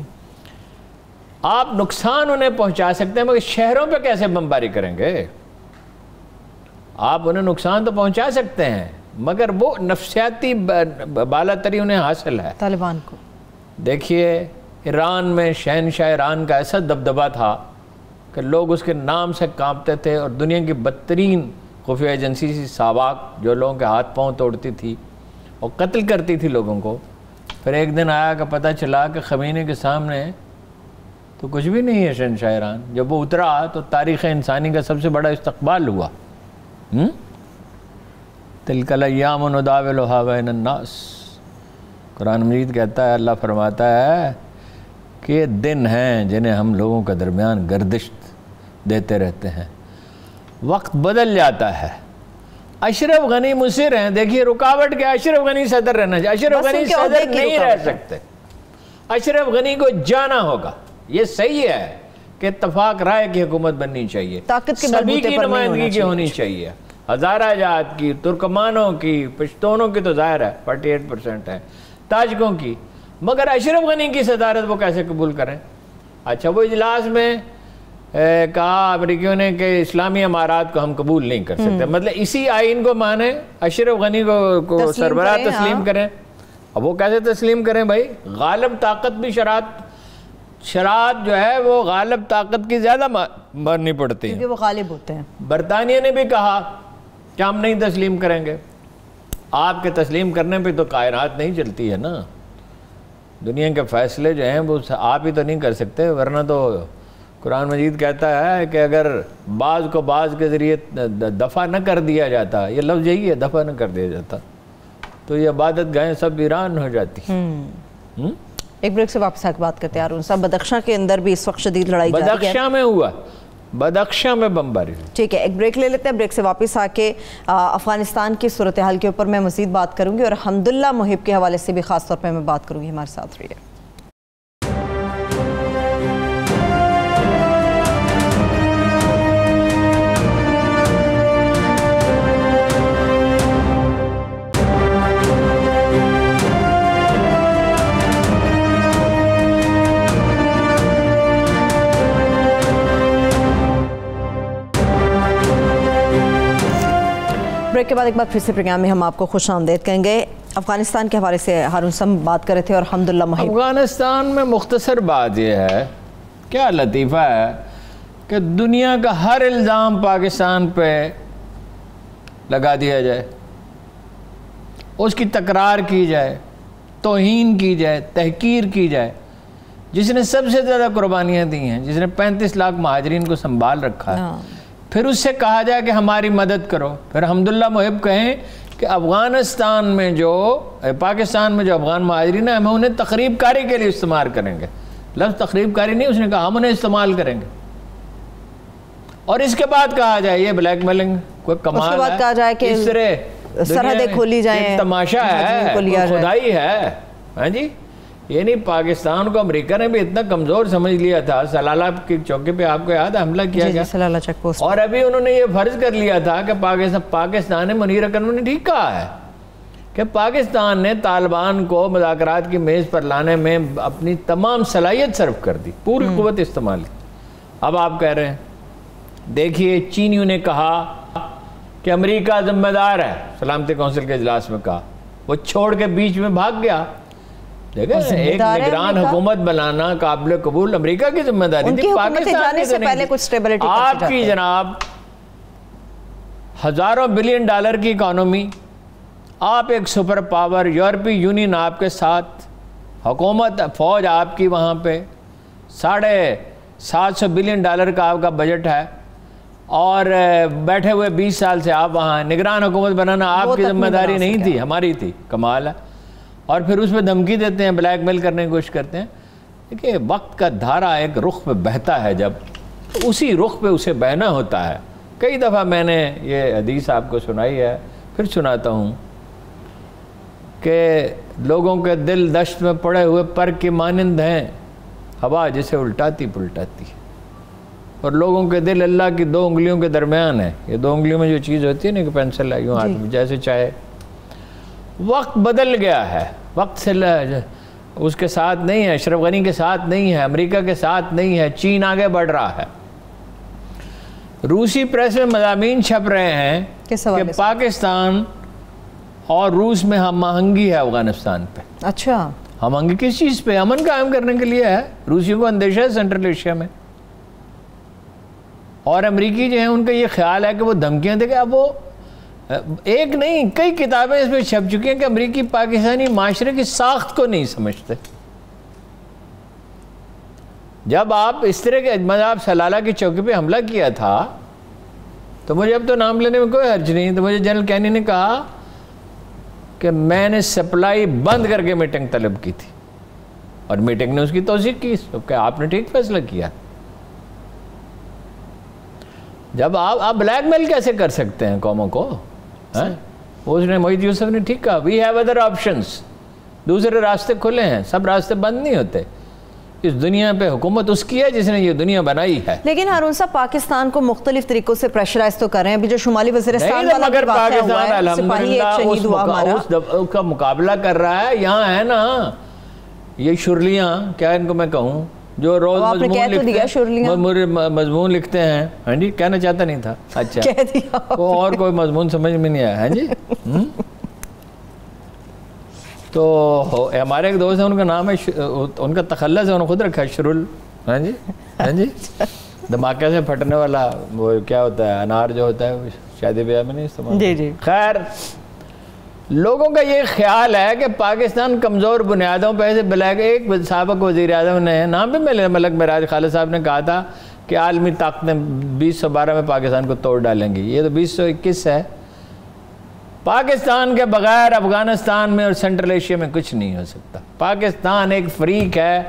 آپ نقصان انہیں پہنچا سکتے ہیں مگر شہروں پہ کیسے بمباری کریں گے؟ آپ انہیں نقصان تو پہنچا سکتے ہیں مگر وہ نفسیاتی بالاتری انہیں حاصل ہے طالبان کو. دیکھیے ایران میں شہنشاہ ایران کا ایسا دبدبہ تھا کہ لوگ اس کے نام سے کانپتے تھے, اور دنیا کی بدترین خفیہ ایجنسی سی ساواک جو لوگوں کے ہاتھ پاؤں توڑتی تھی اور قتل کرتی تھی لوگوں کو. پھر ایک دن آیا کہ پتہ چلا کہ خمینی کے سامنے تو کچھ بھی نہیں ہے شہنشاہ ایران. جب وہ اترا تو تاریخ انسانی کا سب سے بڑا استقبال ہوا. تلک الایام نداولها بین الناس. قرآن مجید کہتا ہے, اللہ فرماتا ہے کہ دن ہیں جنہیں ہم لوگوں کے درمیان گردش دیتے رہتے ہیں, وقت بدل جاتا ہے. اشرف غنی مصر ہیں, دیکھیے رکاوٹ کیا, اشرف غنی صدر رہنا چاہیے. اشرف غنی صدر نہیں رہ سکتے, اشرف غنی کو جانا ہوگا. یہ صحیح ہے کہ اتفاق رائے کی حکومت بننی چاہیے, سبھی کی نمائندگی کی ہونی چاہیے, ہزارہ جات کی, ترکمانوں کی, پشتونوں کی تو ظاہر ہے 48% ہے, تاجکوں کی. مگر اشرف غنی کی صدارت وہ کیسے قبول کریں؟ اچھا, وہ اجلاس میں کہا امریکیوں نے کہ اسلامی امارات کو ہم قبول نہیں کر سکتے, مطلب اسی آئین کو مانیں, اشرف غنی کو سربراہ تسلیم کریں. اب وہ کیسے تسلیم کریں بھائی؟ غالب طاقت بھی شرائط جو ہے وہ غالب طاقت کی زیادہ ماننی پڑتی ہے کیونکہ وہ غالب ہوتے ہیں. برطانیہ نے بھی کہا کہ ہم نہیں تسلیم کریں گے. آپ کے تسلیم کرنے پہ تو کائنات نہیں چلتی ہے نا, دنیا کے فیصلے جو ہیں وہ آپ ہی تو نہیں کر سکتے, ورنہ تو قرآن مجید کہتا ہے کہ اگر بعض کو بعض کے ذریعے دفع نہ کر دیا جاتا, یہ لفظ یہی ہے, دفع نہ کر دیا جاتا, تو یہ عبادت گاہیں سب ایران ہو جاتی. ایک بریک سے واپس آ کے بات کرتے ہیں ارون صاحب. بدخشاں کے اندر بھی اس وقت شدید لڑائی جاری ہے. بدخشاں میں ہوا, بدخشاں میں بمباری ہوئی. ٹھیک ہے, ایک بریک لے لیتے ہیں. بریک سے واپس آ کے افغانستان کی صورتحال کے اوپر میں مزید بات کروں گی اور حمداللہ محب کے حوالے سے بھی خاص طور پہ میں بات کروں گی. ہمارے ساتھ رہیے. بریک کے بعد ایک بار پھر سے پروگرام میں ہم آپ کو خوش آمدید کہیں گے. افغانستان کے حوالے سے ہارون صاحب بات کر رہے تھے اور حمداللہ محب. افغانستان میں مختصر بات یہ ہے, کیا لطیفہ ہے کہ دنیا کا ہر الزام پاکستان پہ لگا دیا جائے, اس کی تکرار کی جائے, توہین کی جائے, تحقیر کی جائے. جس نے سب سے زیادہ قربانیاں دی ہیں, جس نے 35 لاکھ مہاجرین کو سنبھال رکھا ہے, پھر اس سے کہا جائے کہ ہماری مدد کرو. پھر حمداللہ محب کہیں کہ افغانستان میں جو پاکستان میں جو افغان مہاجرین ہیں ہم انہیں تخریب کاری کے لیے استعمال کریں گے. لفظ تخریب کاری نہیں, اس نے کہا ہم انہیں استعمال کریں گے. اور اس کے بعد کہا جائے یہ بلیک میلنگ, کوئی کمال ہے. اس کے بعد کہا جائے کہ سرحدیں کھولی جائیں, تماشا ہے, خدائی ہے. ہاں جی, یہ نہیں پاکستان کو امریکہ نے بھی اتنا کمزور سمجھ لیا تھا. سلالہ کی چوکی پہ آپ کو یاد ہے حملہ کیا گیا, سلالہ چیک پوسٹ, اور ابھی انہوں نے یہ فرض کر لیا تھا کہ پاکستان نے منیر اکرم نے ٹھیک کہا ہے کہ پاکستان نے طالبان کو مذاکرات کی میز پر لانے میں اپنی تمام صلاحیت صرف کر دی, پوری قوت استعمال کی. اب آپ کہہ رہے ہیں دیکھیے چینیوں نے کہا کہ امریکہ ذمہ دار ہے، سلامتی کونسل کے اجلاس میں کہا، وہ چھوڑ کے بیچ میں بھاگ گیا۔ دیکھیں ایک نگران حکومت بنانا قابل قبول امریکہ کی ذمہ داری تھی، پاکستان کی نہیں تھی۔ آپ کی جناب ہزاروں بلین ڈالر کی اکانومی، آپ ایک سپر پاور، یورپی یونین آپ کے ساتھ، حکومت فوج آپ کی وہاں پہ، 750 بلین ڈالر کا آپ کا بجٹ ہے، اور بیٹھے ہوئے 20 سال سے آپ وہاں نگران حکومت بنانا آپ کی ذمہ داری نہیں تھی، ہماری تھی۔ کمال ہے۔ اور پھر اس پہ دھمکی دیتے ہیں، بلیک میل کرنے کی کوشش کرتے ہیں۔ دیکھیے وقت کا دھارا ایک رخ پہ بہتا ہے، جب اسی رخ پہ اسے بہنا ہوتا ہے۔ کئی دفعہ میں نے یہ حدیث آپ کو سنائی ہے، پھر سناتا ہوں کہ لوگوں کے دل دشت میں پڑے ہوئے پر کی مانند ہیں، ہوا جسے الٹاتی پلٹاتی ہے، اور لوگوں کے دل اللہ کی 2 انگلیوں کے درمیان ہے۔ یہ 2 انگلیوں میں جو چیز ہوتی ہے نا کہ پینسل ہے، یوں ہاتھ میں جیسے چاہے۔ وقت بدل گیا ہے، وقت سے اس کے ساتھ نہیں ہے، اشرف غنی کے ساتھ نہیں ہے، امریکہ کے ساتھ نہیں ہے، چین آگے بڑھ رہا ہے۔ روسی پریس میں مضامین چھپ رہے ہیں کہ پاکستان اور روس میں ہم آہنگی ہے افغانستان پہ۔ اچھا، ہم آہنگی کس چیز پہ؟ امن قائم کرنے کے لیے ہے۔ روسیوں کو اندیشہ ہے سینٹرل ایشیا میں، اور امریکی جو ہیں ان کا یہ خیال ہے کہ وہ دھمکیاں دے گا۔ اب وہ ایک نہیں کئی کتابیں اس پہ چھپ چکی ہیں کہ امریکی پاکستانی معاشرے کی ساخت کو نہیں سمجھتے۔ جب آپ اس طرح کے مذہب سلالہ کی چوکی پہ حملہ کیا تھا تو مجھے اب تو نام لینے میں کوئی حرج نہیں، تو مجھے جنرل کینی نے کہا کہ میں نے سپلائی بند کر کے میٹنگ طلب کی تھی، اور میٹنگ نے اس کی توثیق کی کہ آپ نے ٹھیک فیصلہ کیا۔ جب آپ بلیک میل کیسے کر سکتے ہیں قوموں کو؟ اس نے محیط یوسف نے ٹھیک کہا، وی ہیو ادر آپشنز، دوسرے راستے کھلے ہیں، سب راستے بند نہیں ہوتے۔ اس دنیا پہ حکومت اس کی ہے جس نے یہ دنیا بنائی ہے۔ لیکن ہارون صاحب پاکستان کو مختلف طریقوں سے پریشرائز تو کر رہے ہیں، ابھی جو شمالی وزیرستان والا مگر پاکستان الحمدللہ اس کا مقابلہ کر رہا ہے۔ یہاں ہے نا یہ شرلیاں، کیا ان کو میں کہوں، جو روز مضمون لکھتے ہیں، ہاں جی کہنا چاہتا نہیں تھا، اچھا اور کوئی مضمون سمجھ میں نہیں آیا، ہاں جی۔ تو ہمارے ایک دوست ہیں، ان کا نام ہے، ان کا تخلص ہے، انہوں نے خود رکھا ہے شرول، ہاں جی ہاں جی، دھماکے سے پھٹنے والا وہ کیا ہوتا ہے، انار جو ہوتا ہے شادی بیاہ میں نہیں استعمال۔ جی جی۔ خیر لوگوں کا یہ خیال ہے کہ پاکستان کمزور بنیادوں پہ سے بلیک، ایک سابق وزیر اعظم نے نام بھی ملک معراج خالد صاحب نے کہا تھا کہ عالمی طاقتیں 2012 میں پاکستان کو توڑ ڈالیں گی، یہ تو 2021 ہے۔ پاکستان کے بغیر افغانستان میں اور سینٹرل ایشیا میں کچھ نہیں ہو سکتا۔ پاکستان ایک فریق ہے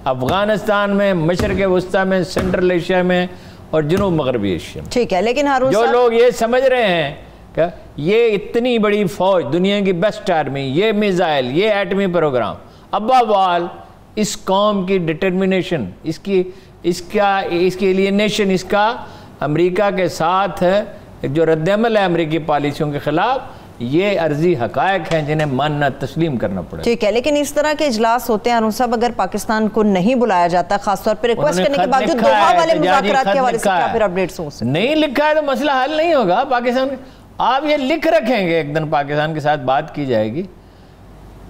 افغانستان میں، مشرق وسطیٰ میں، سینٹرل ایشیا میں اور جنوب مغربی ایشیا میں۔ ٹھیک ہے، لیکن ہارون جو لوگ یہ سمجھ رہے ہیں کہ یہ اتنی بڑی فوج، دنیا کی بیسٹ آرمی، یہ میزائل، یہ ایٹمی پروگرام، ابا وال اس قوم کی ڈٹرمنیشن، اس کی ایلینیشن، اس کا امریکہ کے ساتھ جو رد عمل ہے امریکی پالیسیوں کے خلاف، یہ عرضی حقائق ہیں جنہیں ماننا تسلیم کرنا پڑے۔ ٹھیک ہے، لیکن اس طرح کے اجلاس ہوتے ہیں ہارون صاحب، اگر پاکستان کو نہیں بلایا جاتا، خاص طور پر ریکویسٹ کرنے کے باوجود دوحہ والے مذاکرات کے حوالے سے کیا پھر اپڈیٹس ہوں؟ نہیں لکھا ہے تو مسئلہ حل نہیں ہوگا۔ پاکستان آپ یہ لکھ رکھیں گے، ایک دن پاکستان کے ساتھ بات کی جائے گی،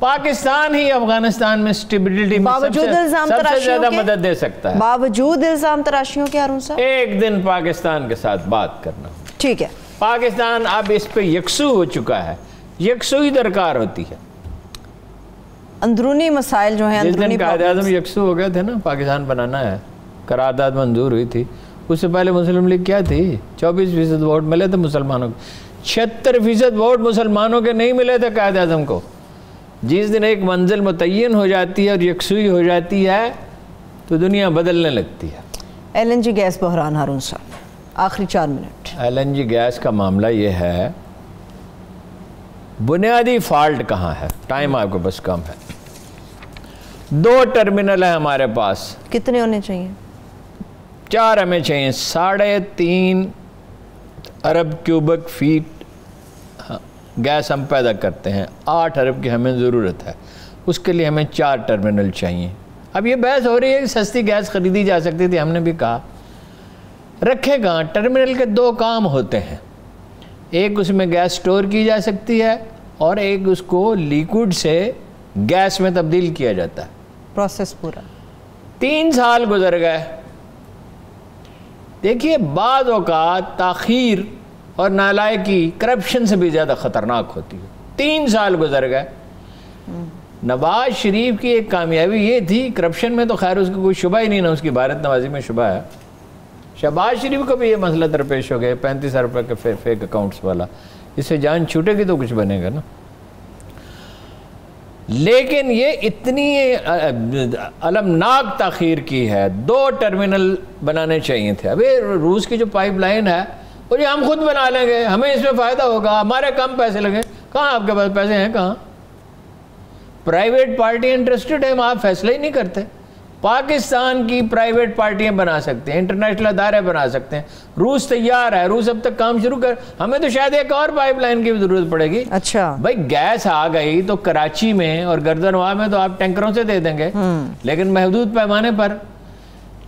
پاکستان ہی افغانستان میں سٹیبلٹی میں سب سے زیادہ مدد دے سکتا ہے، باوجود الزام تراشیوں کے۔ ہارون صاحب ایک دن پاکستان کے ساتھ بات کرنا، ٹھیک ہے۔ پاکستان اب اس پہ یکسو ہو چکا ہے، یکسوئی درکار ہوتی ہے۔ اندرونی مسائل جو ہیں، جس دن قائد اعظم یکسو ہو گئے تھے نا، پاکستان بنانا ہے، قرارداد منظور ہوئی تھی، اس سے پہلے مسلم لیگ کیا تھی؟ 24% ووٹ ملے تھے مسلمانوں کو، 76% ووٹ مسلمانوں کے نہیں ملے تھے قائد اعظم کو۔ جس دن ایک منزل متعین ہو جاتی ہے اور یکسوئی ہو جاتی ہے تو دنیا بدلنے لگتی ہے۔ LNG گیس بحران ہارون صاحب، آخری 4 منٹ۔ LNG گیس کا معاملہ یہ ہے، بنیادی فالٹ کہاں ہے؟ ٹائم آپ کو بس کم ہے۔ 2 ٹرمینل ہیں ہمارے پاس۔ کتنے ہونے چاہیے؟ 4 ہمیں چاہیے، 3.5 ارب کیوبک فیٹ گیس ہم پیدا کرتے ہیں، 8 ارب کی ہمیں ضرورت ہے، اس کے لیے ہمیں 4 ٹرمینل چاہیے۔ اب یہ بحث ہو رہی ہے کہ سستی گیس خریدی جا سکتی تھی، ہم نے بھی کہا رکھے کہاں؟ ٹرمینل کے دو کام ہوتے ہیں، ایک اس میں گیس سٹور کی جا سکتی ہے اور ایک اس کو لیکوڈ سے گیس میں تبدیل کیا جاتا ہے۔ پروسیس پورا 3 سال گزر گئے۔ دیکھیے بعض اوقات تاخیر اور نالائکی کرپشن سے بھی زیادہ خطرناک ہوتی ہے۔ 3 سال گزر گئے۔ نواز شریف کی ایک کامیابی یہ تھی، کرپشن میں تو خیر اس کو کوئی شبہ ہی نہیں، نہ اس کی بھارت نوازی میں شبہ ہے۔ شہباز شریف کو بھی یہ مسئلہ درپیش ہو گئے، 35,000 روپے کے فیک اکاؤنٹس والا، اس سے جان چھوٹے گی تو کچھ بنے گا نا۔ لیکن یہ اتنی المناک تاخیر کی ہے، 2 ٹرمینل بنانے چاہیے تھے۔ ابھی روس کی جو پائپ لائن ہے وہ جو ہم خود بنا لیں گے، ہمیں اس میں فائدہ ہوگا، ہمارے کم پیسے لگیں۔ کہاں آپ کے پاس پیسے ہیں؟ کہاں؟ پرائیویٹ پارٹی انٹرسٹڈ ہیں، آپ فیصلہ ہی نہیں کرتے۔ پاکستان کی پرائیویٹ پارٹیاں بنا سکتے ہیں، انٹرنیشنل ادارے بنا سکتے ہیں، روس تیار ہے، روس اب تک کام شروع کر، ہمیں تو شاید ایک اور پائپ لائن کی بھی ضرورت پڑے گی۔ اچھا بھائی گیس آ گئی تو کراچی میں اور گردنواں میں تو آپ ٹینکروں سے دے دیں گے، لیکن محدود پیمانے پر۔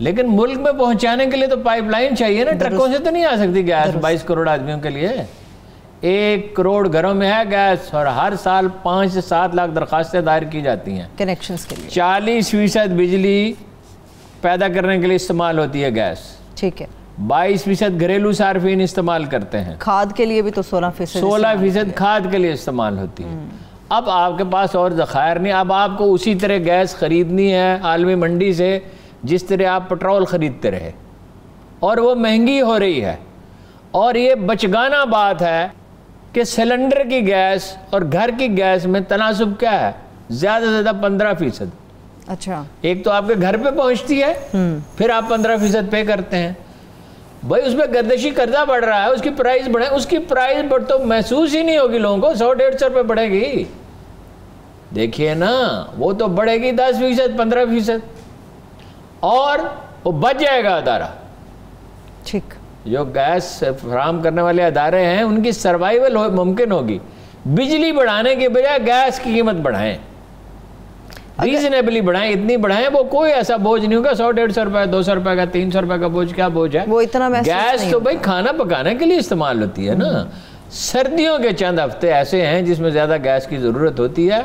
لیکن ملک میں پہنچانے کے لیے تو پائپ لائن چاہیے نا، ٹرکوں سے تو نہیں آ سکتی گیس 22 کروڑ آدمیوں کے لیے۔ 1 کروڑ گھروں میں ہے گیس اور ہر سال 5 سے 7 لاکھ درخواستیں دائر کی جاتی ہیں کنیکشنز کے لیے۔ 40% بجلی پیدا کرنے کے لیے استعمال ہوتی ہے گیس، ٹھیک ہے۔ 22% گھریلو صارفین استعمال کرتے ہیں، کھاد کے لیے بھی تو 16%۔ 16% کھاد کے لیے استعمال ہوتی ہے۔ اب آپ کے پاس اور ذخائر نہیں، اب آپ کو اسی طرح گیس خریدنی ہے عالمی منڈی سے جس طرح آپ پٹرول خریدتے رہے، اور وہ مہنگی ہو رہی ہے۔ اور یہ بچگانہ بات ہے کہ سلنڈر کی گیس اور گھر کی گیس میں تناسب کیا ہے؟ زیادہ سے زیادہ 15%۔ اچھا، ایک تو آپ کے گھر پہ پہنچتی ہے، پھر آپ 15% پے کرتے ہیں۔ بھائی اس میں گردشی قرضہ بڑھ رہا ہے، اس کی پرائز بڑھے، اس کی پرائز بڑھ تو محسوس ہی نہیں ہوگی لوگوں کو، 100-150 روپے بڑھے گی۔ دیکھیے نا، وہ تو بڑھے گی 10%، 15%، اور وہ بچ جائے گا ادارہ۔ ٹھیک، جو گیس فراہم کرنے والے ادارے ہیں ان کی سروائیول ممکن ہوگی۔ بجلی بڑھانے کے بجائے گیس کی قیمت بڑھائیں، ریزنیبلی بڑھائیں، اتنی بڑھائیں وہ کوئی ایسا بوجھ نہیں ہوگا 100-150 روپے 200 روپے کا 300 روپے کا بوجھ، کیا بوجھ ہے وہ اتنا محسوس گیس نہیں تو بھائی کھانا پکانے کے لیے استعمال ہوتی ہے نا۔ سردیوں کے چند ہفتے ایسے ہیں جس میں زیادہ گیس کی ضرورت ہوتی ہے،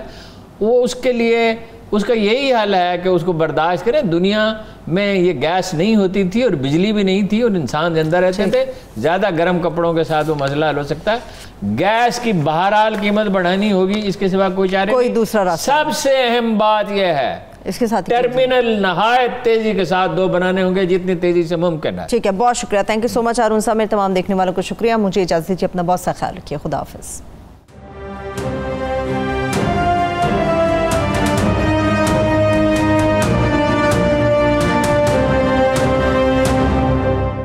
وہ اس کے لیے اس کا یہی حل ہے کہ اس کو برداشت کریں۔ دنیا میں یہ گیس نہیں ہوتی تھی اور بجلی بھی نہیں تھی اور انسان زندہ رہتے تھے، زیادہ گرم کپڑوں کے ساتھ وہ مسئلہ حل ہو سکتا ہے۔ گیس کی بہرحال قیمت بڑھانی ہوگی، اس کے سوا کوئی چارہ کوئی نہیں۔ دوسرا راستہ۔ سب سے اہم بات یہ ہے اس کے ساتھ ٹرمینل نہایت تیزی کے ساتھ 2 بنانے ہوں گے، جتنی تیزی سے ممکن ہے۔ ٹھیک ہے، بہت شکریہ، تھینک یو سو مچ ہارون صاحب۔ میرے تمام دیکھنے والوں کو شکریہ، مجھے اجازت دیجیے، اپنا بہت سا خیال رکھیے، خدا حافظ۔